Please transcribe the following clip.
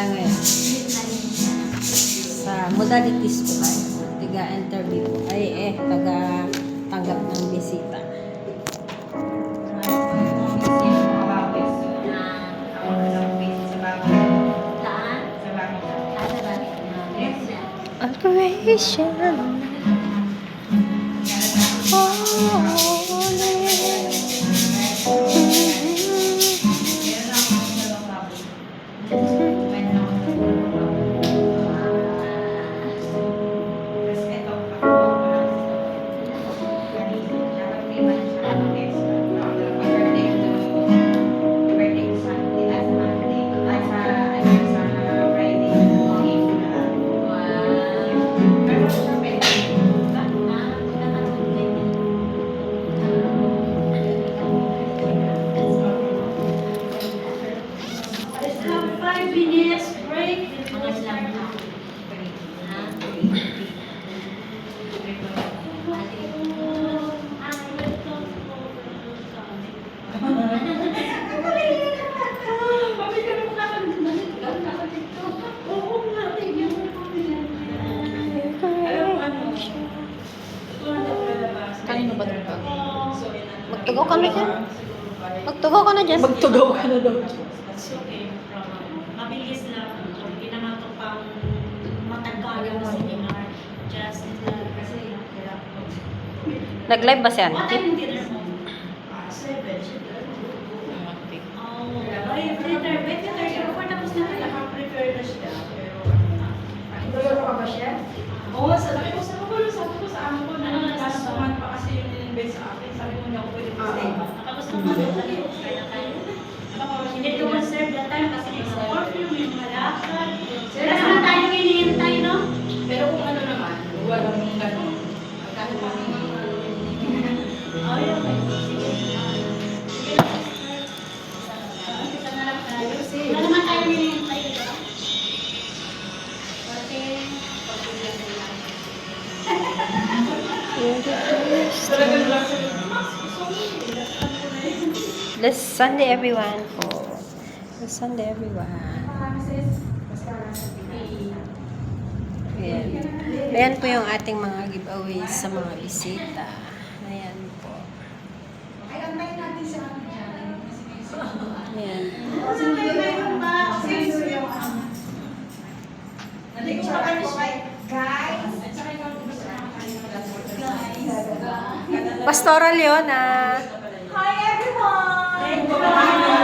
tayo ngayon. Sa modalities po tayo. Tiga-interview po. Taga-tanggap ng bisita. Operation. Kanino ba ito? Magtugaw ka na dyan. Magtugaw ka na dyan. Magtugaw ka na daw. Mabilis lang. Hindi naman ito pang matagal na seminar. Just kasi Nag-live ba si what Auntie? time yung dinner mo? 7. Oh, by later, better 34 tapos na naka-prepare na siya. Pero ka ba siya? Oo, sabi ko sa amo ko na last month pa kasi yung in-invest sa akin. Sabi ko niya ako pwede mag-stay. Tapos naman, hindi ko ma-serve that time kasi may perfume, may malakad. Wala naman tayong hinihintay, no? Pero kung ano naman, walang ganun. Magkano pa Ay, okay. Sige. Sige lang, sister. Kita na lang tayo. Wala naman tayong hinihintay, di ba? Bless Sunday everyone po. Bless Sunday everyone. Ayan. Ayan po yung ating mga giveaways sa mga bisita. Ayan po. Ayan. Pastoral yun ah. Hi everyone!